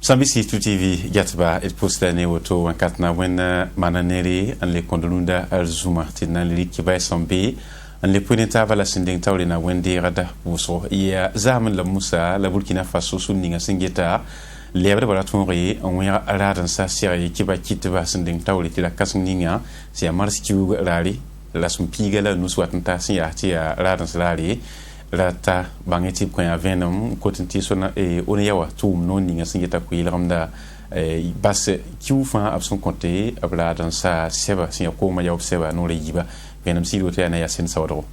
Sambisi tu TV gatba et posta ne woto wankatna wen mananeri an le kondolunda alzuma tinan li kibai sambi an le puneta vala sinding tawlina wendi rada buso ya zaman la Musa la Burkina Faso sunninga singeta lebre bala tonri an wera aradan sa siri kiba kitba sinding tawli tila kasninga si amarskiu rali la sumpiga la nuswatanta si ya aradan salari rata bangeti ko ya venom kotinti sona e oneyawa tum non ninga singeta ko ilramda bas kiufa abson konte abla dans sa seba si ko ma yaw seba no le yiba venom silo te na yasin sawdo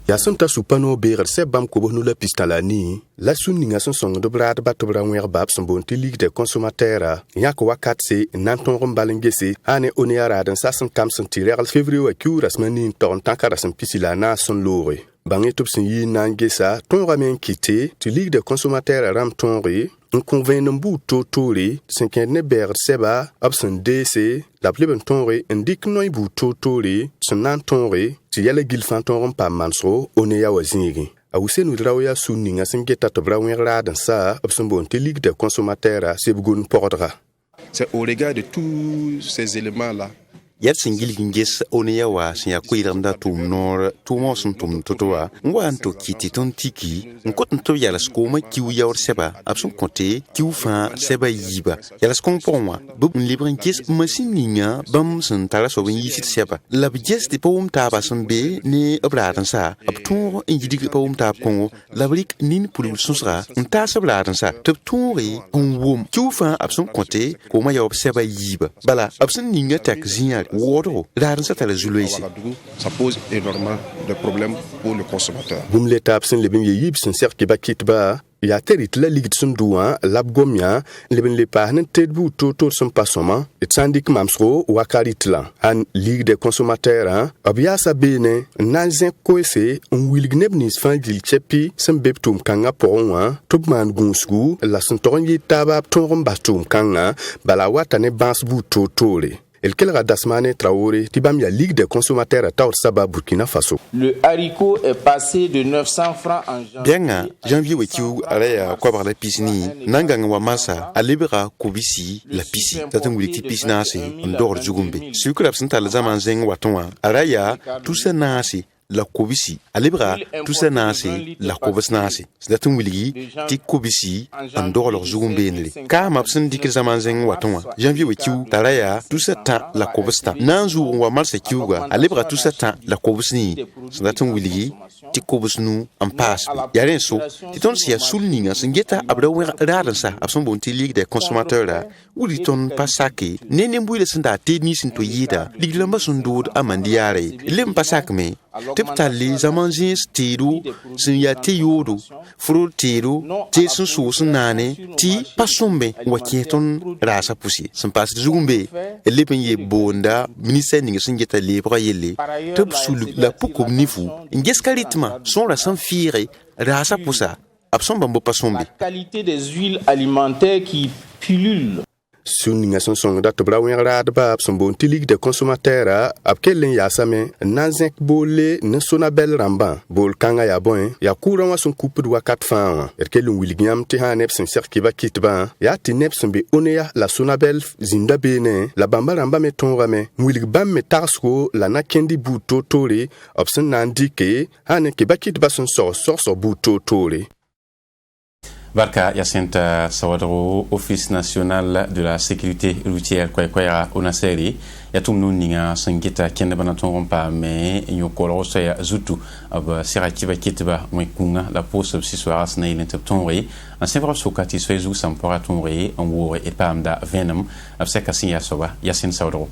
yasin ta supano be sebam ko bo no la pistalani la sunninga son song de brad batobra wer bab son bon ligue de consommateurs yak wakat se nanton rombalengese ane oneyara dans sa son kam son tirer février wa kiu rasmani ton tankara son pisilana son lore bangi tupsin yi nangesa ton ramen kité tu ligue de consommateurs ram tonri un convenant bout totore 50 ne ber seba absen dc la pleben tonri indik noy bout totore son nan tonri ti yala gilfan ton pa mansro oneya wazingi awusenu drawya sunninga singeta to brawera dan sa absen bon te ligue de consommateurs sebgun pordra. C'est au regard de tous ces éléments là yat singil ginges oneya wa sinya kuiramda tum nor tumo sun tum totowa ngwan to kiti ton tiki nkot to yala skoma kiu yaor seba abson konte kiu fa seba yiba yala skon ponwa bu libran kis masininga bam sun tala so bin yisit seba la bjes de pom ta basan be ne abradan sa abton injidi pom ta kongo la brik nin pulul susra nta sabladan sa tup tonri on wom kiu fa abson konte ko ma yaor seba yiba bala abson ninga tak zinya ça pose énormément de problèmes pour le consommateur. Boum l'étape sin lebin yib sin serki bakit ba ya terit la ligit sun douan labgomia lebin le pa nan tedbu toto sun pasoma et sandik mamsro wakaritla an ligue des consommateurs abia sabene nanzen koese un wilgnebnis fangil chepi sin beptum kanga poronwa tubman gunsgu la sun torongi taba toron batum kanga bala watane bansbu totore. El Kelra Dasmane Traoré, Tibamia Ligue des consommateurs à Taor Saba, Burkina Faso. Le haricot est passé de 900 francs en janvier. Bien, janvier wekiu alaya kwabar la pisni, nangang wa masa, alibera kubisi la pisi, tatung wiki pisna se, ndor jugumbe. Sukur absenta la zaman zeng watonwa, alaya, tout ça nasi. La kobisi alibra tout ça nasi la kobis nasi datum wiligi ti kobisi andor leur zumbenle ka mapsen dikir zaman zeng watonwa janvier wekiu taraya tout ça ta la kobista nanzu wa marse kiuga alibra tout ça ta la kobisni datum wiligi ti kobisnu en passe yaren so ti ton sia sulninga singeta abra wer radansa abson bon ti ligue des consommateurs la uli ton pasaki nene mbuile senda tedni sinto yida liglamba sundod amandiare lem pasakme tiptali zamanjin stiru sin ya te yodo furu tiru te sun su sunane ti pasombe waketon rasa pusi sin pas zugumbe elepen ye bonda ministère ninga sin geta lebra yele tip sulu la pukum nifu ingeskalitma son la san fire rasa pusa abson bambo pasombe qualité des huiles alimentaires qui pullulent. Sunninga son song dat brawin rad ba son bon tilig de consommateurs apkelen yasame nanzek bolé ne sonabel ramba bol kanga ya bon ya kuran wa son coupe de wakat fa erkelun william ti hanep sen serki ba kitba ya tinep son be oneya la sonabel zinda bene la bamba ramba me ton rame willig bam me tarsko la nakendi buto tore option nandike hane ke bakit ba son so buto tore. Barka Yacinta Sawadro, Office national de la sécurité routière Kwaya Onaseri, Yatum Nuninga Sangita Kendabanaton Rompa, mais Yokoro Soya Zutu, Ab Sirakiva Kitba, Mwekunga, la pose subsisoire Snail Intertonri, en Sevra Sokati Soyzu Sampораtonri, en War et Pamda Venom, Absekasin Yasoba, Yacin Sawadro.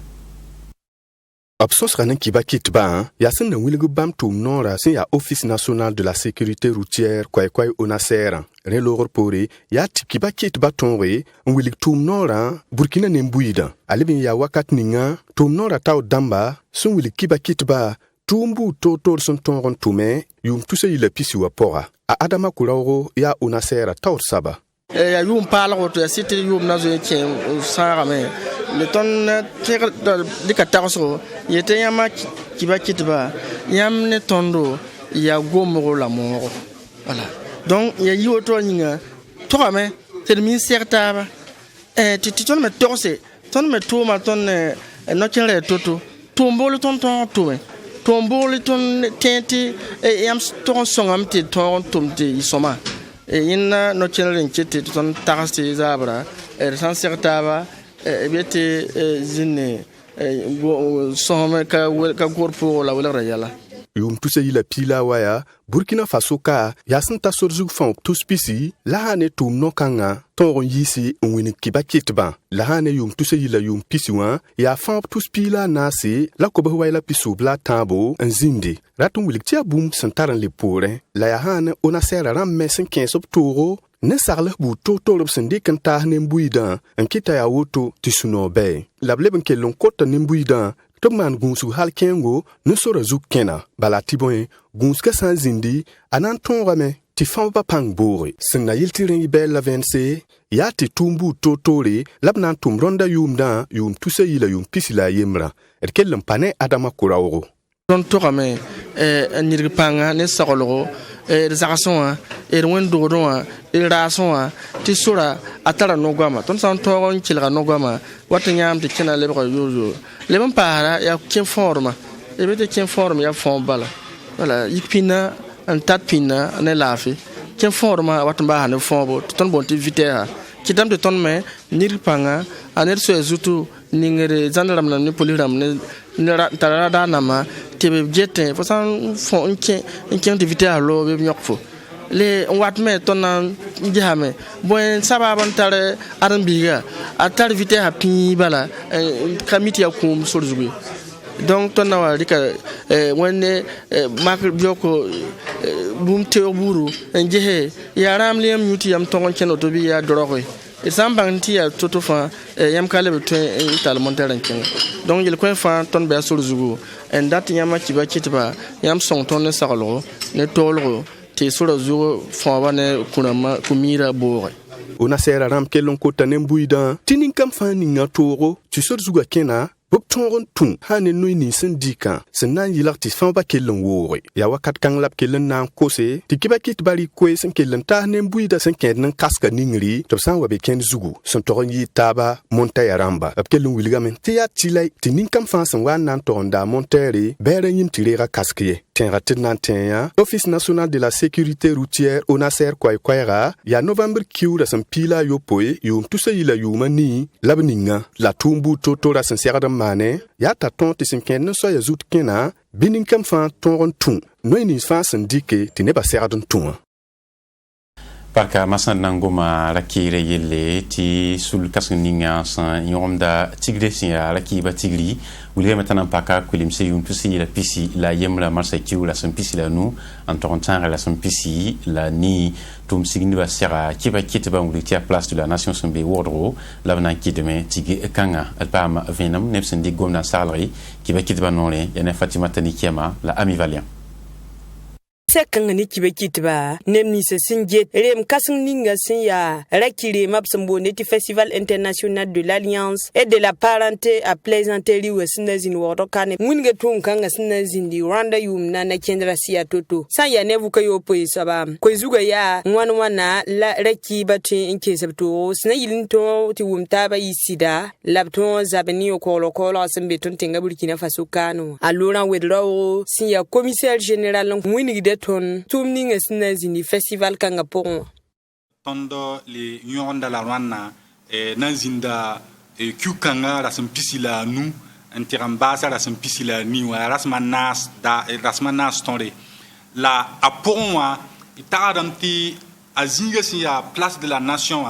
Absos ranen ki ba kitba yasin na wilgu bam tum nora sin ya Office national de la sécurité routière Kwai Onasera relor pore ya ki ba kitba tonre wilig tum nora Burkina nembuida alibin ya wakat ninga tum nora taw damba sun wilig ki ba kitba tumbu totor son tonron tume yum tuse yile pisi wa pora a adama kulauro ya Onasera taw saba ya yum pala ko ya site yum na zo chen sara me le ton tir de katarso yete yama kiba kitba yam ne tondo ya gomoro la moro voilà donc ya yoto ninga to me c'est le ministère taba ti ton me torse ton me to ma ton no kele toto tombolo ton to tombolo ton tenti yam ton songam ti ton tumti isoma inna no kele nkete ton tarasti zabra sans certaba bete zine sohome ka corpo la wala yala yum tuse yila pila waya Burkina Faso ka yasin ta sorzu fon tuspisi la hane tum no kanga ton yisi wini kibakitba la hane yum tuse yila yum pisiwa ya fon tuspila nasi la ko bahwa la pisu bla tambo nzindi ratun wiliktia boom santaran le pore la ya hane ona sera ram mesin 15 octobre ne sarle bu to sindi kan ta ne mbuida en kita ya woto tisuno be la bleben ke lon kota ne mbuida togman gunsu halkengo ne sora zukena bala tiboy gunska san zindi anan tongame ti famba pang bore sinna yiltirin ibel la 26 ya ti tumbu totore labnan tum ronda yumda yum tusa yila yum pisila yemra erkellam pane adama kurawgo don togame nirpanga ne sagologo zakasonga wendodonga rasonga ti sura atara nogama ton san togon kilga nogama watanyam ti kena lebro yoyo leban para ya kin forma ebete kin forma ya fon bala wala yipina an tatpina ne lafi kin forma watamba hane fombo ton bonti vitera kidam de ton me nirpanga aner so ezutu ningere zandaram na ni poliram ne tarada nama tebe jete fasan fon inken de vitera lo be nyokfo le watme tonan jihame boen sababan tare arambiga atar vitera pi bala kamiti ya kum sorzugi donc ton na rika wonne mak bioko bumte oburu njehe ya ramliam nyuti yam tongon keno to bi ya dorogo e sambanti ya toto fa yam kale beto tal montaran ken donc il coin fa ton be sorzugo en dat yama kiba kitba yam son ton ne saglo ne tolro te sorzugo fa wane kunama kumira bore ona sera ram kelon kota ne mbuida tinin kam fa ninga toro tu sorzuga kena Bop tongon tun hane nui ni sindika senan yilak ti famba kelen wore ya wakat kang lap kelen nan kose ti kiba kit bari kwe sen kelen ta ne mbuida sen ken kaska ningri to san wabe ken zugu son toron yi taba monta yaramba ap kelen wilgamen ti ya tilai ti ninkam fansen wan nan toronda montere bere yim tirera kaskiye tenra tidnan tenya Office National de la Sécurité Routière onaser kwaikwara ya November kiura sen pila yopoe yum tusa yila yumani labninga la tumbu totora sen serada mane ya ta ton ti sin ken so ya zut kena binin kam fa ton tun no ni fa sen dike ti ne ba serada tun Parka masan nangoma rakire yelle ti sul kasninga san yomda tigre sia rakiba tigri wule metana paka kulim se yum tusi la pisi la yemla marsa kiu la san pisi la nu antorontan la san pisi la ni tum signi ba sera kiba kitba wule tia place de la nation sombe wordro la vana kideme tigi kanga alpama venam nepsen di gomna salary kiba kitba nole yana Fatima Tani Kiama la ami valiant sekanga ni kibe kitba nemni se sinjet rem kasing ninga sinya rakire mapsambo neti festival international de l'alliance et de la parenté à plaisanterie wesinazin wotokane mwinge tunkanga sinazin di Rwanda yumna na kendra siya toto sanya nevu kayo poisaba koizuga ya nwana la rakiba tin inke sabto sinayilin to ti wumtaba isida labto zabani okolo asembe tontenga Burkina Faso kano alora wedro sinya commissaire général mwingi ton tumning esnazini festival kangapon tondo le nyonda la rwana nazinda kukanga la sempisila nu antirambasa la sempisila ni wa rasmanas tonde la aponwa itaradamti azinga sia place de la nation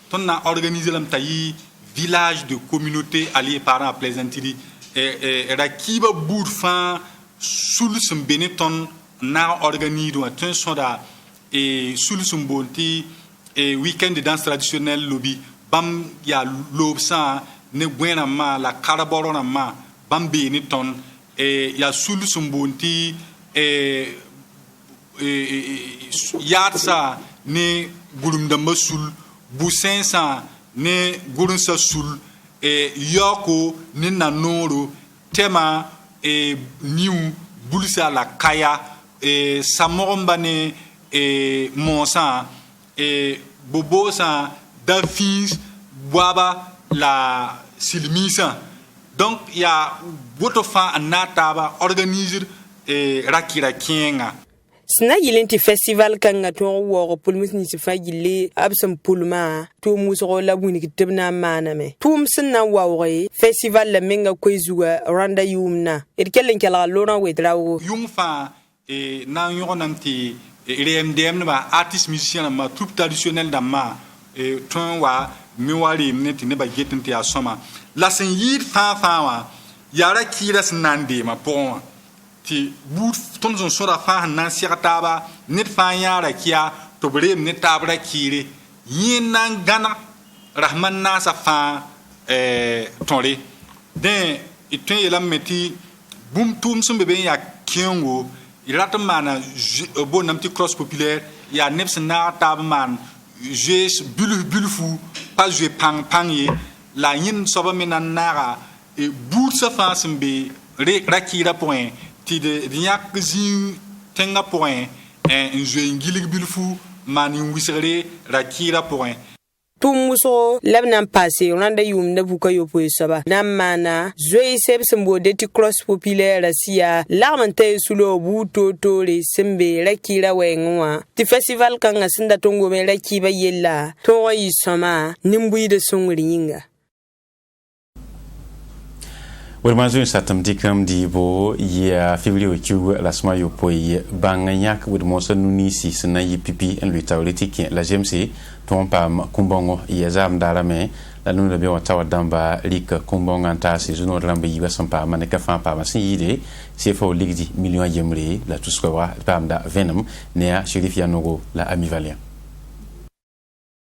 tonna organiser lamtayi village de communauté alliés parents à plaisanterie rakiba bourfan sul sembeneton na organiser un temps soda et sous le bonti et week-end de danse traditionnelle lobby bam ya lobsa ne buena ma la caraborona ma bam beniton et ya sous le bonti et yatsa ne gurumdamba sul busensa ne gurunsa sul et yoko ne nanoro tema et niu bulsa la kaya samorombane monsa bobosa d'affiches boaba la silmisa donc il y a votre fan anataba organiser rakira kienga sna yilenti festival kanga to wo pulmus ni sifa yille absam pulma to muso la buni kitibna maname tum sunna wawre festival la menga kwezuwa randa yumna irkelen kala lona wedrawo yumfa na yonamti RMDM ba artiste musicien ma troupe traditionnelle dama ton wa miwari minute ne ba getenti asoma la sen yir fa wa yara kira snande ma pon ti bout ton zon sora fa nan sirtaba net fa yara kia to bre net tabra kire yinan gana rahman nasa fa tonre den itun yela meti boum tum sumbe ben ya kiengo irata mana bon nam ti cross populaire ya neps na tabman je bulfu pas je pang ye la yin soba menan nara e bout sa fa simbe rakira point ti de nyak zi tenga point un jeu ngilig bulfu mani wisere rakira point tumuso labnan passé randa yum na buka yopo saba namana zoe seb sembo deti cross populaire sia larmante sulo buto tole sembe rakira wenwa ti festival kanga sinda tongo me rakiba yella to yi sama nimbui de songringa Wurmazu satam dikam dibo ya février ku la sma yo poi banganyak wud mosa nunisi sna yipipi en lutawlitiki la GMC ton pam kumbongo ya zam darame la nuna be wata wadamba lik kumbongo anta si juno rambe yiba sampa maneka fa pa masin yide c'est fo ligdi million yemre la tout squwa pam da venom nea shérif yanogo la amivalia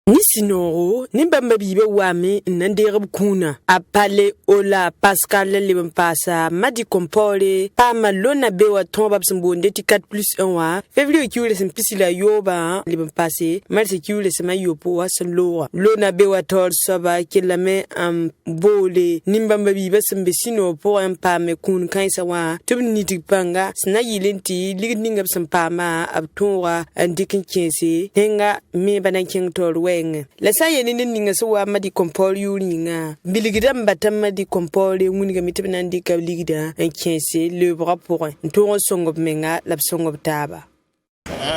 Nisinoro, nimbamba bibe wame nanderab kuna apale ola Pascal leben pasa madi kompole pa malona bewa tomba bsambonde ti 4+1 wa février kiule simpisila yoba leben passé marse kiule sema yopo wasan loa lona bewa tol soba kelame am bole nimbamba bibe sambesino po ampa me kun kaisa wa tubni tikpanga sna yilenti ligninga bsampama abtonwa andikin kense henga me banan tol la saye ni ninga so wa madi kompol yuringa biligidam batam madi kompol nguniga mitibna ndika ligida en kiense le bras pour ntongo songob menga la songob taba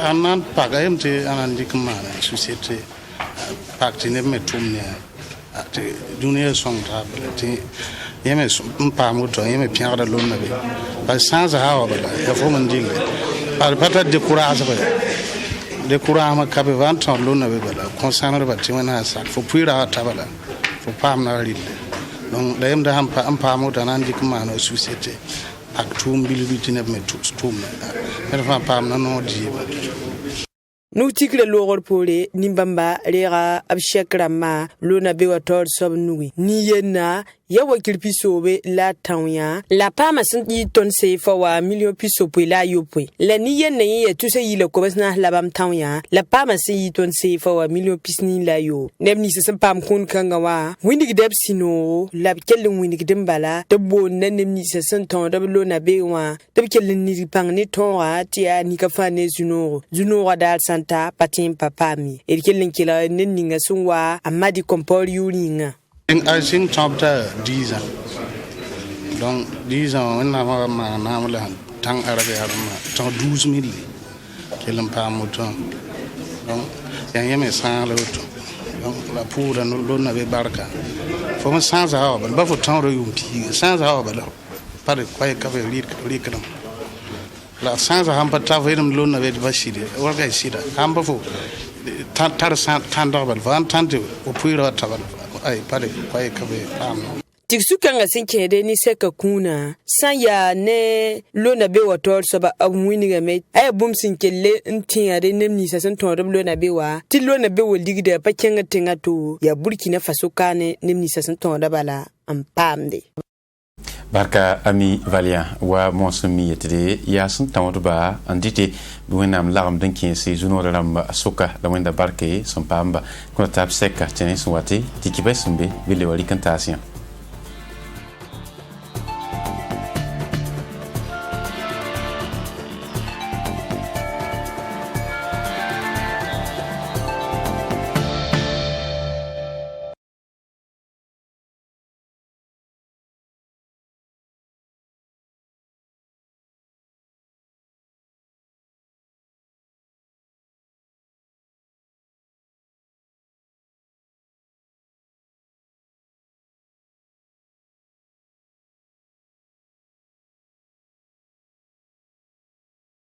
anan pagayem te anan dikmana société parti ne metumne ate dunia song table te yeme pa moto yeme piara lonna be ba sans hawa bala ya fo man dinga par pata de courage ba de courage kabe vanton lonna be bala concernant ba timana sa fo puira tabala fo pam na ri donc dayem da ham pa moto nan dikmana société ak tumbil bitine metum na fa pam na no di nou tikle logor pole nimbamba rera abshekrama lona bewa tor sob nui ni yena yawa kirpisobe la tawnya la pama sinti ton sefa wa million piso pe la yopwe la ni yena ye tuse yile ko basna la bam tawnya la pama si ton sefa wa million pisni la yo nebni se pam kun kanga wa windig deb sino la kellen windig dembala de bon nebni se ton de lona bewa de kellen ni pang ni ton wa tia ni ka fane zunoro dal santa patin papami e kellen kila nenninga sunwa amadi kompor yuringa I think chapter 10 ans. Donc 10 ans, on a ma tang arabe arma, tant 12 000 qu'elle pas mouton. Donc il y a mes sang l'autre. Donc la poudre nous n'avait barca. Faut me sans avoir, bah faut tant réumpir, sans avoir pas de quoi café lire. La sans avoir pas travailler dans l'eau n'avait pas chidé. On va essayer. Hamba faut tant d'arbres, 20 ans au puits de tabac. Ay pare kwaye kabe am tiksuka nga sinkede ni seka kuna sanya ne lona be wator soba amwini game ay bum sinkelle ntiare nemni sasan ton lona be wa ti lona be woligide pa kenga tenga to ya Burkina Faso kane nemni sasan ton bala am pamde barka ami valia wa monsumi yetede ya sun tawoto ba andite wenam laram dankin se juno ram soka la wenda barke son pamba ko tap seka tenis wati tikibesumbe bile wali kantasien